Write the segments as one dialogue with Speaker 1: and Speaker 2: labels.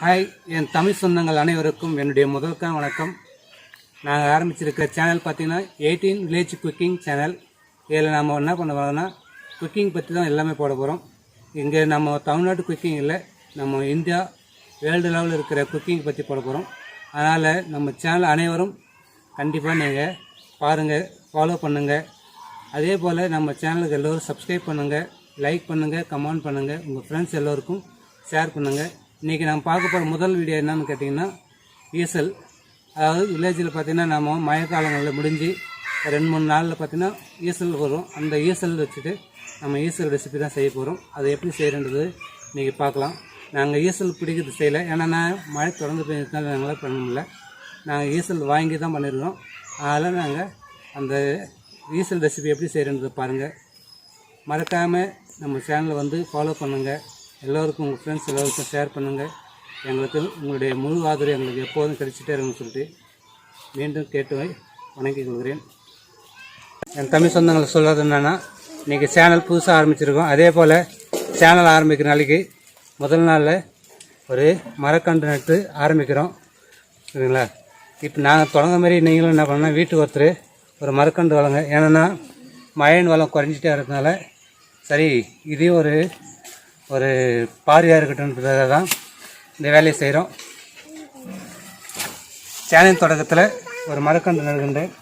Speaker 1: Hi, என் தமிழ் சொந்தங்கள் அனைவருக்கும் என்னுடைய முதல்கான வணக்கம். நாங்கள் ஆரம்பிச்சிருக்கிற சேனல் பார்த்தீங்கன்னா 18 வில்லேஜ் குக்கிங் சேனல். இதில் நம்ம என்ன பண்ண போகிறோம்னா குக்கிங் பற்றி தான் எல்லாமே போட போகிறோம். இங்கே நம்ம தமிழ்நாட்டு குக்கிங் இல்லை, நம்ம இந்தியா வேர்ல்டு லெவலில் இருக்கிற குக்கிங் பற்றி போட போகிறோம். அதனால் நம்ம சேனல் அனைவரும் கண்டிப்பாக நீங்கள் பாருங்கள், ஃபாலோ பண்ணுங்கள். அதே போல் நம்ம சேனலுக்கு எல்லோரும் சப்ஸ்கிரைப் பண்ணுங்கள், லைக் பண்ணுங்கள், கமெண்ட் பண்ணுங்கள், உங்கள் ஃப்ரெண்ட்ஸ் எல்லோருக்கும் ஷேர் பண்ணுங்கள். இன்றைக்கி நம்ம பார்க்க போகிற முதல் வீடியோ என்னன்னு கேட்டிங்கன்னா ஈசல். அதாவது வில்லேஜில் பார்த்திங்கன்னா நம்ம மழைக்காலங்களில் முடிஞ்சு 2-3 நாளில் பார்த்திங்கன்னா ஈசல் வரும். அந்த ஈசல் வச்சுட்டு நம்ம ஈசல் ரெசிபி தான் செய்ய போகிறோம். அதை எப்படி செய்கிறன்றது இன்றைக்கி பார்க்கலாம். நாங்கள் ஈசல் பிடிக்கிறது செய்யலை, ஏன்னா மழை தொடர்ந்து பெய்ஞ்சதுனால நாங்களாம் பண்ண முடியல. நாங்கள் ஈசல் வாங்கி தான் பண்ணியிருக்கோம். அதனால் நாங்கள் அந்த ஈசல் ரெசிபி எப்படி செய்கிறன்றது பாருங்கள். மறக்காமல் நம்ம சேனலை வந்து ஃபாலோ பண்ணுங்கள். எல்லோருக்கும் உங்கள் ஃப்ரெண்ட்ஸ் எல்லோருக்கும் ஷேர் பண்ணுங்கள். எங்களுக்கு உங்களுடைய முழு ஆதரவு எங்களுக்கு எப்போதும் கிடைச்சிட்டே இருக்குன்னு சொல்லிட்டு மீண்டும் கேட்டு வணங்கிக் கொள்கிறேன். என் தமிழ் சொந்தங்களை சொல்கிறது என்னென்னா, இன்றைக்கி சேனல் புதுசாக ஆரம்பிச்சிருக்கோம். அதே போல் சேனல் ஆரம்பிக்கிற நாளைக்கு முதல் நாளில் ஒரு மரக்கன்று நட்டு ஆரம்பிக்கிறோம், சரிங்களா? இப்போ நாங்கள் தொடங்க மாதிரி நீங்களும் என்ன பண்ணால் வீட்டுக்கு ஒருத்தர் ஒரு மரக்கன்று வளங்க. ஏன்னா மழையின் வளம் குறைஞ்சிட்டே இருக்கிறதுனால சரி இதையும் ஒரு பாரியாக இருக்கட்டும்ன்றதாக தான் இந்த வேலையை செய்கிறோம். சேனல் தொடக்கத்தில் ஒரு மரக்கன்று நடுகின்றேன்.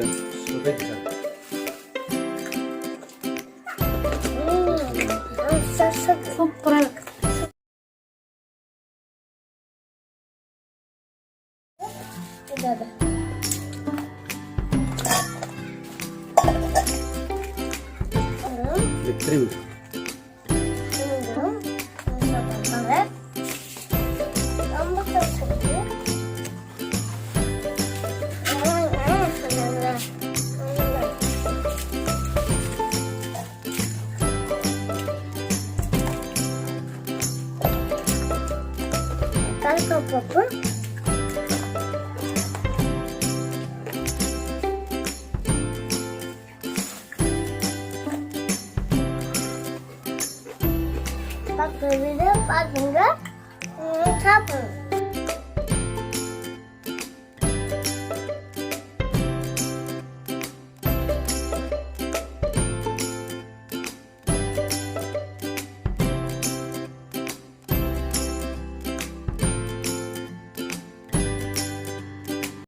Speaker 1: எடுத்துருவேன்.
Speaker 2: சூப்பரா இருக்கு.
Speaker 1: திரும்பி
Speaker 2: பப்பு பப்பு பாருங்க சாப்பிடுங்க.